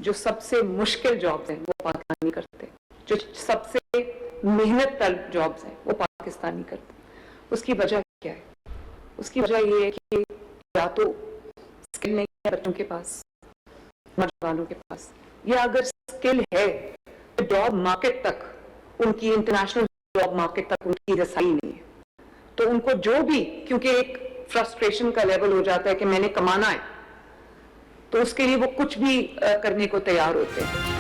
जो सबसे मुश्किल जॉब्स हैं वो पाकिस्तानी करते, जो सबसे मेहनत तलब जॉब्स हैं वो पाकिस्तानी करते। उसकी वजह क्या है? उसकी वजह ये है कि या तो स्किल नहीं है बच्चों के पास, नौजवानों के पास, या अगर स्किल है तो जॉब मार्केट तक, उनकी इंटरनेशनल जॉब मार्केट तक उनकी रसाई नहीं है। तो उनको जो भी, क्योंकि एक फ्रस्ट्रेशन का लेवल हो जाता है कि मैंने कमाना है, तो उसके लिए वो कुछ भी करने को तैयार होते हैं।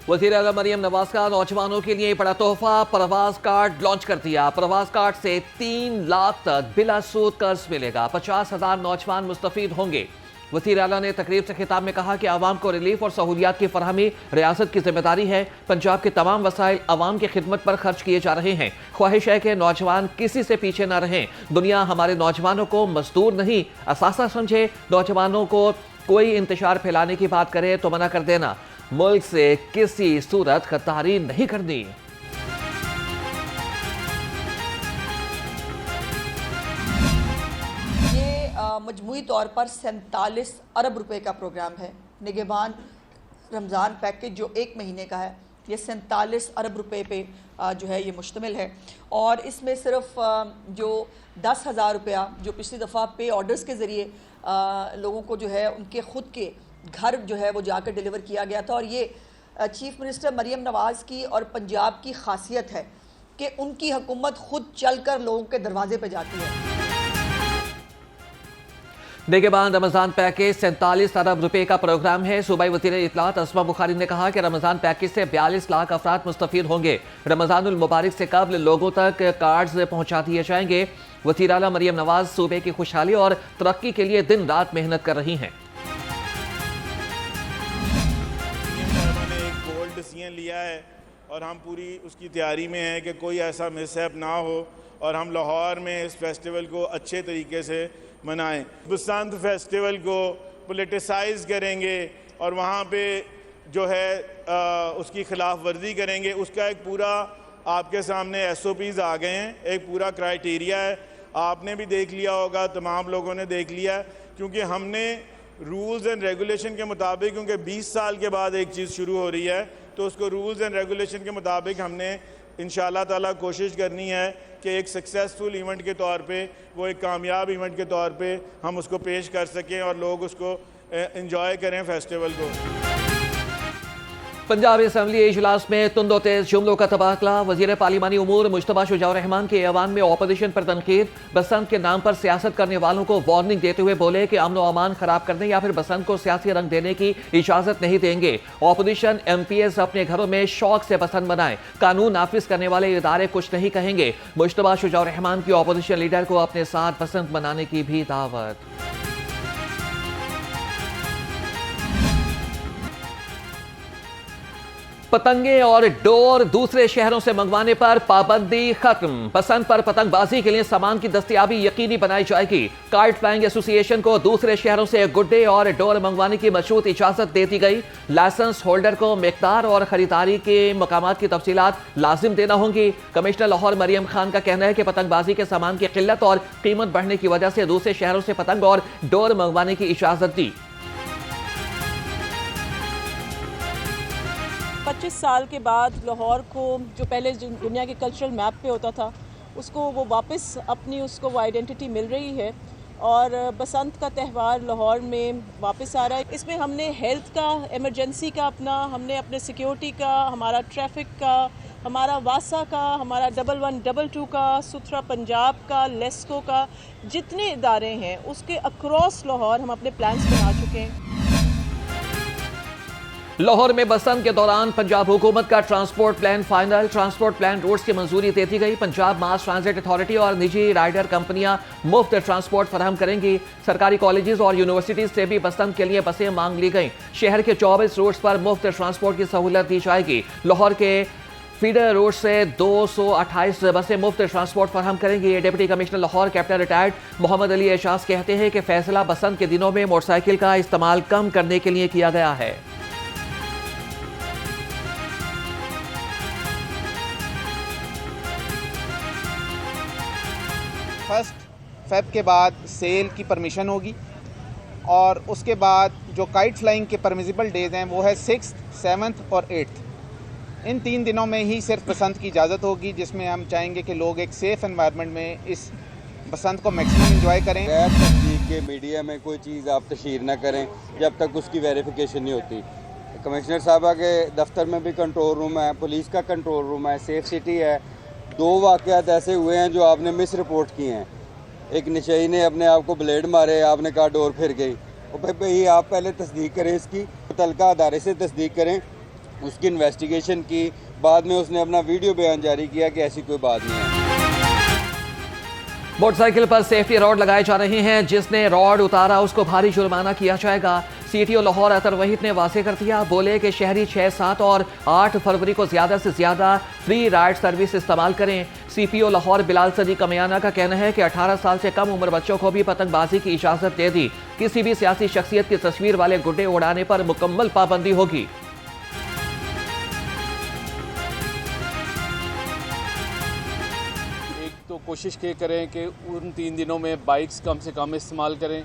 वज़ीर आज़म मरियम नवाज का नौजवानों के लिए बड़ा तोहफा, प्रवास कार्ड लॉन्च कर दिया। प्रवास कार्ड से 3 लाख तक बिला सूद कर्ज मिलेगा। 50,000 नौजवान मुस्तफीद होंगे। वज़ीर आला ने तकरीब से खिताब में कहा कि आवाम को रिलीफ और सहूलियात की फरहमी रियासत की जिम्मेदारी है। पंजाब के तमाम वसाइल आवाम की खिदमत पर खर्च किए जा रहे हैं। ख्वाहिश है कि नौजवान किसी से पीछे न रहें। दुनिया हमारे नौजवानों को मजदूर नहीं असासा समझे। नौजवानों को कोई इंतशार फैलाने की बात करे तो मना कर देना। मुल्क से किसी सूरत खतारी नहीं करनी। मजमूई तौर पर 47 अरब रुपए का प्रोग्राम है। निगहबान रमज़ान पैकेज जो 1 महीने का है, ये 47 अरब रुपए पे जो है ये मुश्तमिल है। और इसमें सिर्फ जो 10,000 रुपया जो पिछली दफ़ा पे ऑर्डर्स के ज़रिए लोगों को जो है उनके ख़ुद के घर जो है वो जाकर डिलीवर किया गया था। और ये चीफ़ मिनिस्टर मरियम नवाज़ की और पंजाब की खासियत है कि उनकी हुकूमत ख़ुद चल कर लोगों के दरवाजे पर जाती है। निगहबान रमज़ान पैकेज 47 अरब रुपए का प्रोग्राम है। सूबाई वज़ीर इत्तलात अस्मा बुखारी ने कहा कि रमज़ान पैकेज से 42 लाख अफराद मुस्तफीद होंगे। रमज़ानुल मुबारक से कबल लोगों तक कार्ड्स पहुँचा दिए जाएंगे। वज़ीर आला मरियम नवाज सूबे की खुशहाली और तरक्की के लिए दिन रात मेहनत कर रही हैं। एक बोल्ड डिसीजन लिया है और हम पूरी उसकी तैयारी में हैं कि कोई ऐसा मिसहैप ना हो और हम लाहौर में इस फेस्टिवल को अच्छे तरीके से मनाएं। बसंत फेस्टिवल को पोलिटिसाइज करेंगे और वहाँ पे जो है उसकी खिलाफ वर्जी करेंगे। उसका एक पूरा आपके सामने SOPs आ गए हैं, एक पूरा क्राइटेरिया है। आपने भी देख लिया होगा, तमाम लोगों ने देख लिया है, क्योंकि हमने रूल्स एंड रेगुलेशन के मुताबिक, क्योंकि 20 साल के बाद एक चीज़ शुरू हो रही है, तो उसको रूल्स एंड रेगुलेशन के मुताबिक हमने इंशाअल्लाह ताला कोशिश करनी है कि एक सक्सेसफुल इवेंट के तौर पे, वो एक कामयाब इवेंट के तौर पे हम उसको पेश कर सकें और लोग उसको एंजॉय करें फेस्टिवल को। पंजाब असम्बली इजलास में तुंदो तेज जुमलों का तबादला। वजीर पार्लिमानी उमूर मुश्तबा शुजाउर रहमान के ऐवान में ऑपोजिशन पर तनकीद। बसंत के नाम पर सियासत करने वालों को वार्निंग देते हुए बोले कि अमन व अमान खराब करने या फिर बसंत को सियासी रंग देने की इजाजत नहीं देंगे। ऑपोजिशन MPs अपने घरों में शौक से बसंत मनाएं। कानून नाफिज करने वाले इदारे कुछ नहीं कहेंगे। मुश्तबा शुजाउर रहमान की ऑपोजिशन लीडर को अपने साथ बसंत मनाने की भी दावत। पतंगे और डोर दूसरे शहरों से मंगवाने पर पाबंदी खत्म। बसंत पर पतंगबाजी के लिए सामान की दस्तयाबी यकीनी बनाई जाएगी। काइट फ्लाइंग एसोसिएशन को दूसरे शहरों से गुड्डे और डोर मंगवाने की मशरूत इजाजत दे दी गई। लाइसेंस होल्डर को मिकदार और खरीदारी के मकामात की तफसीलात लाजिम देना होंगी। कमिश्नर लाहौर मरियम खान का कहना है कि पतंगबाजी के सामान की किल्लत और कीमत बढ़ने की वजह से दूसरे शहरों से पतंग और डोर मंगवाने की इजाजत दी। 25 साल के बाद लाहौर को जो पहले दुनिया के कल्चरल मैप पे होता था, उसको वो वापस अपनी उसको वो आइडेंटिटी मिल रही है। और बसंत का त्यौहार लाहौर में वापस आ रहा है। इसमें हमने हेल्थ का, इमरजेंसी का हमने अपने सिक्योरिटी का, हमारा ट्रैफिक का, हमारा वासा का, हमारा 1122 का, सुथरा पंजाब का, लेस्को का, जितने इदारे हैं उसके अक्रॉस लाहौर हम अपने प्लान्स बना चुके हैं। लाहौर में बसंत के दौरान पंजाब हुकूमत का transport plan final. Transport plan routes की मंजूरी दे दी गई। पंजाब मास ट्रांजिट अथॉरिटी और निजी राइडर कंपनियां मुफ्त ट्रांसपोर्ट फराहम करेंगी। सरकारी कॉलेजेस और यूनिवर्सिटीज से भी बसंत के लिए बसें मांग ली गई। शहर के 24 रूट्स पर मुफ्त ट्रांसपोर्ट की सहूलत दी जाएगी। लाहौर के फीडर रोड से 228 बसें मुफ्त ट्रांसपोर्ट फराहम करेंगी। Deputy commissioner Lahore captain retired Mohammad Ali Ejaz कहते हैं कि फैसला बसंत के दिनों में मोटरसाइकिल का इस्तेमाल कम करने के लिए किया गया है। 1 फ़रवरी के बाद सेल की परमिशन होगी और उसके बाद जो काइट फ्लाइंग के परमिजिबल डेज़ हैं वो है 6th, 7th और 8th। इन 3 दिनों में ही सिर्फ बसंत की इजाज़त होगी, जिसमें हम चाहेंगे कि लोग एक सेफ़ एनवायरनमेंट में इस बसंत को मैक्सिमम एंजॉय करें। गैर तस्दीक के मीडिया में कोई चीज़ आप तशहीर ना करें जब तक उसकी वेरिफिकेशन नहीं होती। कमिश्नर साहबा के दफ्तर में भी कंट्रोल रूम है, पुलिस का कंट्रोल रूम है, सेफ सिटी है। 2 वाक़यात ऐसे हुए हैं जो आपने मिस रिपोर्ट किए हैं। एक नशई ने अपने आप को ब्लेड मारे, आपने कहा डोर फिर गई। और भाई आप पहले तस्दीक करें, इसकी मुतल्लिका अदारे से तस्दीक करें, उसकी इन्वेस्टिगेशन की। बाद में उसने अपना वीडियो बयान जारी किया कि ऐसी कोई बात नहीं है। मोटरसाइकिल पर सेफ्टी रॉड लगाए जा रहे हैं, जिसने रॉड उतारा उसको भारी जुर्माना किया जाएगा। सीटीओ लाहौर अतर वहीद ने वाज़ेह कर दिया, बोले कि शहरी 6, 7 और 8 फरवरी को ज़्यादा से ज़्यादा फ्री राइड सर्विस इस्तेमाल करें। CPO लाहौर बिलाल सदी कमियाना का कहना है कि 18 साल से कम उम्र बच्चों को भी पतंगबाजी की इजाज़त दे दी। किसी भी सियासी शख्सियत की तस्वीर वाले गुड्डे उड़ाने पर मुकम्मल पाबंदी होगी। तो कोशिश ये करें कि उन 3 दिनों में बाइक्स कम से कम इस्तेमाल करें।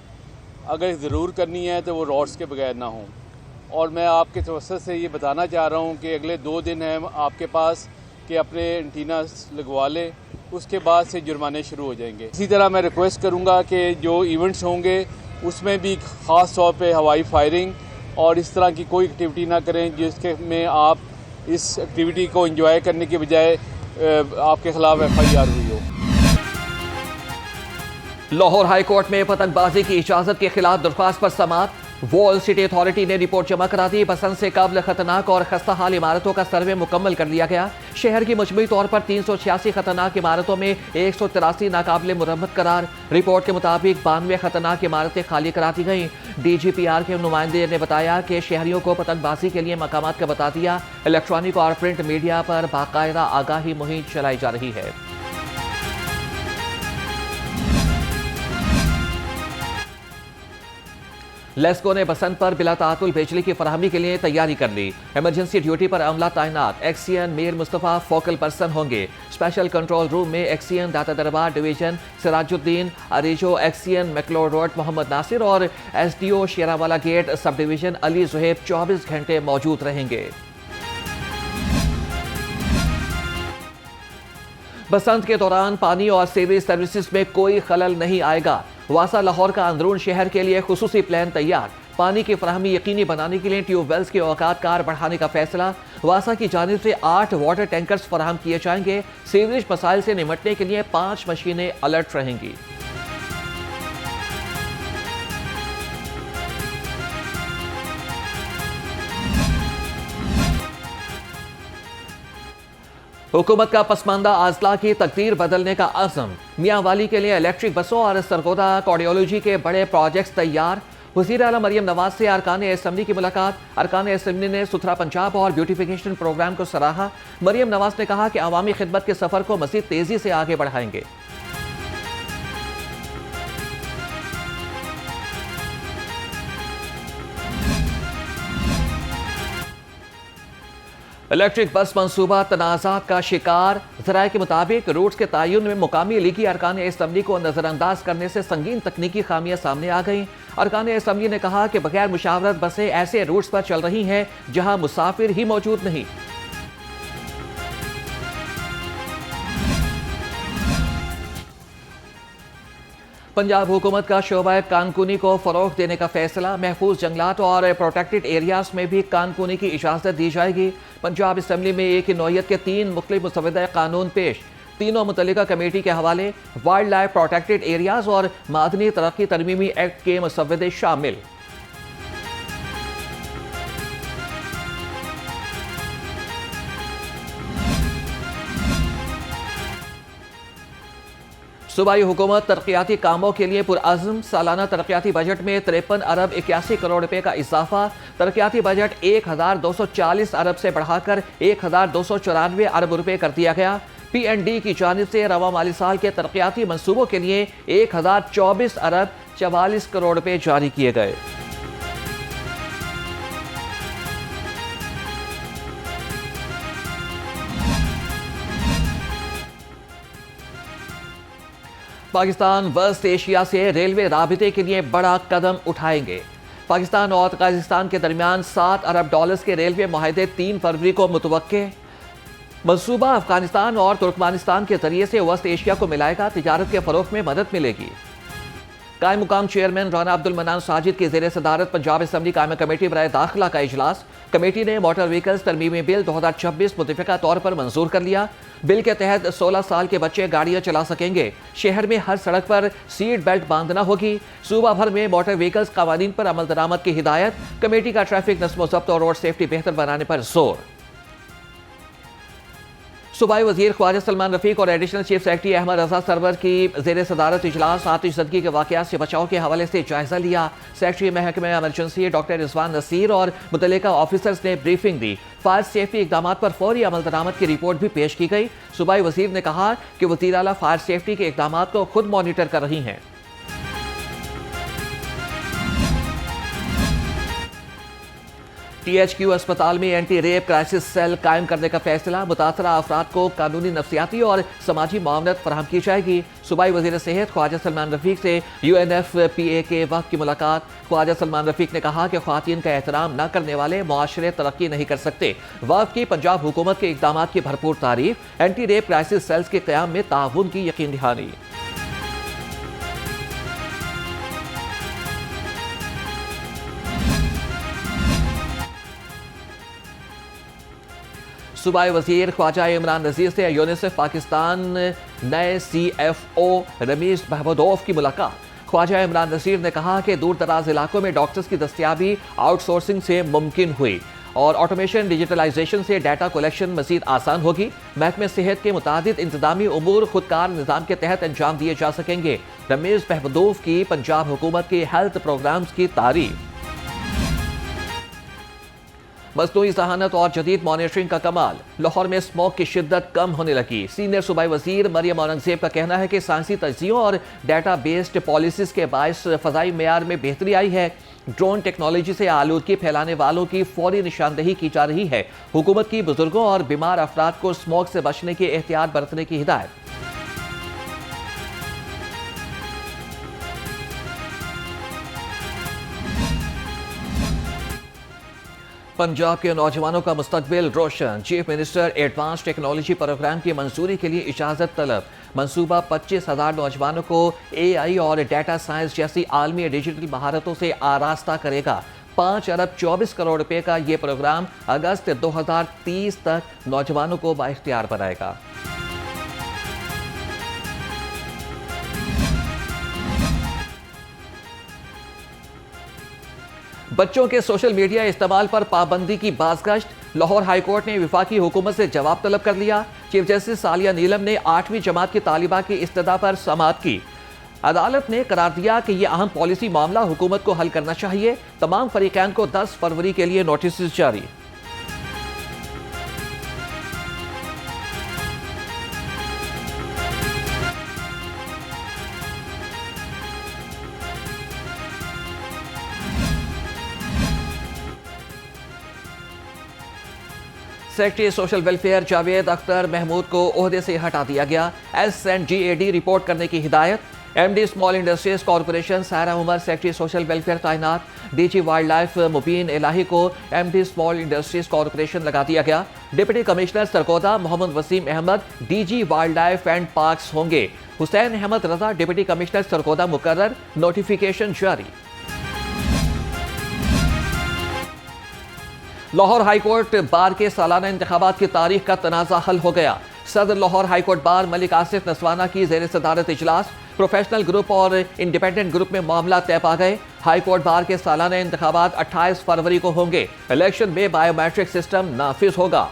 अगर ज़रूर करनी है तो वो रॉड्स के बगैर ना हों। और मैं आपके तवज्जो से ये बताना चाह रहा हूँ कि अगले 2 दिन हैं आपके पास कि अपने एंटीना लगवा लें, उसके बाद से जुर्माने शुरू हो जाएंगे। इसी तरह मैं रिक्वेस्ट करूँगा कि जो इवेंट्स होंगे उसमें भी ख़ास तौर पे हवाई फायरिंग और इस तरह की कोई एक्टिविटी ना करें जिसके में आप इस एक्टिविटी को एंजॉय करने के बजाय आपके खिलाफ FIR हुई हो। लाहौर हाई कोर्ट में पतंगबाजी की इजाजत के खिलाफ दरख्वास्त पर समाअत। वॉल सिटी अथॉरिटी ने रिपोर्ट जमा करा दी। बसंत से कबल खतरनाक और खस्ता हाल इमारतों का सर्वे मुकम्मल कर लिया गया। शहर की मजमूई तौर पर 386 खतरनाक इमारतों में 183 नाकाबिले मुरम्मत करार। रिपोर्ट के मुताबिक 92 खतरनाक इमारतें खाली करा दी गई। DGPR के नुमाइंदे ने बताया कि शहरियों को पतंगबाजी के लिए मकामात का बता दिया। इलेक्ट्रॉनिक और प्रिंट मीडिया पर बाकायदा आगाही मुहिम चलाई जा रही है। लेस्को ने बसंत पर बिला तातुल बिजली की फराहमी के लिए तैयारी कर ली। इमरजेंसी ड्यूटी पर अमला तैनात। XEN Mir Mustafa focal person होंगे। स्पेशल कंट्रोल रूम में एक्सीएन दाता दरबार डिवीजन सिराजुद्दीन, अरीजो XEN McLeod Road Mohammad Nasir और SDO Sherawala gate sub division Ali Zohaib 24 घंटे मौजूद रहेंगे। बसंत के दौरान पानी और सीवरेज सर्विसेज में कोई खलल नहीं आएगा। वासा लाहौर का अंदरून शहर के लिए खुसूसी प्लान तैयार। पानी की फराहमी यकीनी बनाने के लिए ट्यूबवेल्स के औकात कार बढ़ाने का फैसला। वासा की जानिब से 8 वाटर टैंकर्स फराहम किए जाएंगे। सीवरेज मसाइल से निपटने के लिए 5 मशीनें अलर्ट रहेंगी। हुकूमत का पसमानदा आजला की तकदीर बदलने का अज़म। मियाँ वाली के लिए इलेक्ट्रिक बसों और सरगोदा कार्डियोलॉजी के बड़े प्रोजेक्ट्स तैयार। वज़ीर आला मरियम नवाज से अरकान असम्बली की मुलाकात। अरकान असम्बली ने सुथरा पंजाब और ब्यूटिफिकेशन प्रोग्राम को सराहा। मरियम नवाज ने कहा कि अवामी खिदमत के सफ़र को मज़ीद तेज़ी से आगे बढ़ाएंगे। इलेक्ट्रिक बस मंसूबा तनाज़ात का शिकार। ज़राए के मुताबिक रूट्स के तयन में मुकामी लीगी अरकान असम्बली को नज़रअंदाज करने से संगीन तकनीकी खामियां सामने आ गईं। अरकान असम्बली ने कहा कि बगैर मुशावरत बसें ऐसे रूट्स पर चल रही हैं जहां मुसाफिर ही मौजूद नहीं। पंजाब हुकूमत का शोबा कानकूनी को फ़रोग़ देने का फैसला। महफूज जंगलात और प्रोटेक्टेड एरियाज में भी कानकूनी की इजाज़त दी जाएगी। पंजाब असम्बली में एक ही नौइयत के 3 मुख्तलिफ मुसवदा कानून पेश। तीनों मुतल्लिका कमेटी के हवाले। वाइल्ड लाइफ प्रोटेक्टेड एरियाज और मादनी तरक्की तरमीमी एक्ट के मुसवदे शामिल। सूबाई हुकूमत तरक्याती कामों के लिए पुरअज़्म। सालाना तरक्याती बजट में 53 अरब 81 करोड़ रुपए का इजाफा। तरक्याती बजट 1240 अरब से बढ़ाकर 1294 अरब रुपए कर दिया गया। PND की जानिब से रवा माली साल के तरक्याती मंसूबों के लिए 1024 अरब 44 करोड़ रुपए जारी किए गए। पाकिस्तान वेस्ट एशिया से रेलवे राबिते के लिए बड़ा कदम उठाएंगे। पाकिस्तान और कजाकिस्तान के दरमियान $7 अरब के रेलवे मुआहदे 3 फरवरी को मुतवक्के। मंसूबा अफगानिस्तान और तुर्कमानिस्तान के जरिए से वेस्ट एशिया को मिलाएगा, तिजारत के फरोग में मदद मिलेगी। कायम मुकाम चेयरमैन राना अब्दुल मन्नान साजिद की ज़ेर सदारत पंजाब असम्बली कायम कमेटी बराए दाखिला का इजलास। कमेटी ने मोटर व्हीकल्स तरमीमी बिल 2026 मुतफ़िका तौर पर मंजूर कर लिया। बिल के तहत 16 साल के बच्चे गाड़ियां चला सकेंगे। शहर में हर सड़क पर सीट बेल्ट बांधना होगी। सूबा भर में मोटर व्हीकल्स कवानीन पर अमल दरामद की हिदायत। कमेटी का ट्रैफिक नस्म ज़ब्त और रोड सेफ्टी बेहतर बनाने पर जोर। सूबाई वजीर ख्वाजा सलमान रफीक और एडिशनल चीफ सेक्रेटरी अहमद रजा सरवर की ज़ेर सदारत इजलास आतिशज़दगी के वाक़यात से बचाव के हवाले से जायजा लिया। सेक्रेटरी महकमे एमरजेंसी डॉक्टर रिजवान नसीर और मुतल्लिका ऑफिसर्स ने ब्रीफिंग दी। फायर सेफ्टी इक़दाम पर फौरी अमल दरामद की रिपोर्ट भी पेश की गई। सूबाई वजीर ने कहा कि वज़ीर आला फायर सेफ्टी के इक़दाम को खुद मॉनिटर कर रही हैं। THQ अस्पताल में एंटी रेप क्राइसिस सेल कायम करने का फैसला। मुतासरा अफराद को कानूनी, नफ्सियाती और समाजी मामलत फराहम की जाएगी। सूबाई वज़ीर सेहत ख्वाजा सलमान रफीक से UNFPA के वक्त की मुलाकात। ख्वाजा सलमान रफीक ने कहा कि ख्वातीन का एहतराम न करने वाले मुआशरे तरक्की नहीं कर सकते। वक्त की पंजाब हुकूमत के इक़दामात की भरपूर तारीफ। एंटी रेप क्राइसिस सेल्स के क़याम में ताउन की यकीन दहानी। सूबाई वजीर ख्वाजा इमरान नज़ीर से यूनिसेफ पाकिस्तान नए CFO रमीज महमूदोफ की मुलाकात। ख्वाजा इमरान नज़ीर ने कहा कि दूर दराज इलाकों में डॉक्टर्स की दस्तियाबी आउटसोर्सिंग से मुमकिन हुई और ऑटोमेशन, डिजिटलाइजेशन से डाटा कलेक्शन मजीद आसान होगी। महकमे सेहत के मुतादिद इंतजामी उमूर खुदकार निज़ाम के तहत अंजाम दिए जा सकेंगे। रमीज महमूदोफ की पंजाब हुकूमत के हेल्थ प्रोग्राम्स की तारीफ। मसनूई जहानत और जदीद मॉनिटरिंग का कमाल। लाहौर में स्मोक की शिद्दत कम होने लगी। सीनियर सूबाई वजीर मरियम औरंगजेब का कहना है कि साइंसी तज्जियों और डाटा बेस्ड पॉलिसीज के बायस फ़ज़ाई मेयार में बेहतरी आई है। ड्रोन टेक्नोलॉजी से आलूदगी फैलाने वालों की फौरी निशानदेही की जा रही है। हुकूमत की बुजुर्गों और बीमार अफराद को स्मोक से बचने की एहतियात बरतने की हिदायत। पंजाब के नौजवानों का मुस्तकबिल रोशन। Chief minister advance technology programme की मंजूरी के लिए इजाज़त तलब। मंसूबा 25,000 नौजवानों को AI और डाटा साइंस जैसी आलमी डिजिटल महारतों से आरास्ता करेगा। 5 अरब 24 करोड़ रुपए का ये प्रोग्राम अगस्त 2030 तक नौजवानों को बाइख्तियार बनाएगा। बच्चों के सोशल मीडिया इस्तेमाल पर पाबंदी की बाज़गश्त। लाहौर हाईकोर्ट ने विफाकी हुकूमत से जवाब तलब कर लिया। चीफ जस्टिस सालिया नीलम ने 8वीं जमात की तालिबा की इस्तदा पर समाअत की। अदालत ने करार दिया कि यह अहम पॉलिसी मामला हुकूमत को हल करना चाहिए। तमाम फरीकैन को 10 फरवरी के लिए नोटिस जारी। Secretary social welfare Javed Akhtar Mahmood को ओहदे से हटा दिया गया। S&GAD रिपोर्ट करने की हिदायत। MD small industries corporation Saira Umar secretary social welfare तैनात। DG wildlife Mubeen Ilahi को MD स्मॉल इंडस्ट्रीज कॉरपोरेशन लगा दिया गया। Deputy commissioner Sargodha Mohammad Waseem Ahmed DG wildlife and parks होंगे। हुसैन अहमद रजा डिप्टी कमिश्नर सरगोदा मुकर्रर। नोटिफिकेशन जारी। लाहौर हाईकोर्ट बार के सालाना इंतखाबात की तारीख का तनाज़ा हल हो गया। सदर लाहौर हाईकोर्ट बार मलिक आसिफ नसवाना की ज़ेर सदारत इजलास। प्रोफेशनल ग्रुप और इंडिपेंडेंट ग्रुप में मामला तय पा गए। हाईकोर्ट बार के सालाना इंतखाबात 28 फरवरी को होंगे। इलेक्शन में बायोमेट्रिक सिस्टम नाफिज होगा।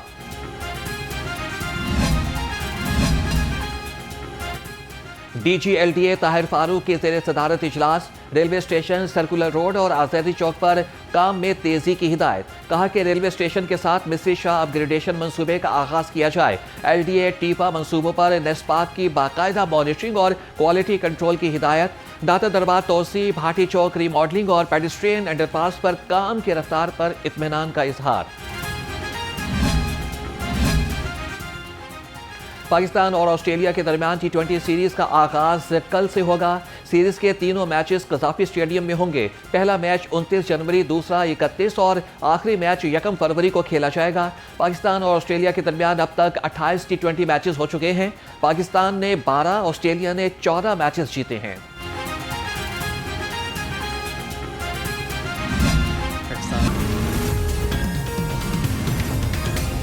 DG LDA ताहिर फारूक की ज़ेर सदारत इजलास। रेलवे स्टेशन, सर्कुलर रोड और आज़ादी चौक पर काम में तेजी की हिदायत। कहा कि रेलवे स्टेशन के साथ मिस्री शाह अपग्रेडेशन मंसूबे का आगाज किया जाए। LDA टीपा मंसूबों पर नेस्पाक की बाकायदा मॉनिटरिंग और क्वालिटी कंट्रोल की हिदायत। दाता दरबार तोसी, भाटी चौक रीमॉडलिंग और पेडिस्ट्रियन अंडरपास पर काम की रफ्तार पर इत्मीनान का इजहार। पाकिस्तान और ऑस्ट्रेलिया के दरमियान T20 सीरीज का आगाज कल से होगा। सीरीज के तीनों मैचेस कज़ाफी स्टेडियम में होंगे। पहला मैच 29 जनवरी, दूसरा 31 और आखिरी मैच 1 फरवरी को खेला जाएगा। पाकिस्तान और ऑस्ट्रेलिया के दरमियान अब तक 28 T20 मैचेस हो चुके हैं। पाकिस्तान ने 12, ऑस्ट्रेलिया ने 14 मैचेस जीते हैं।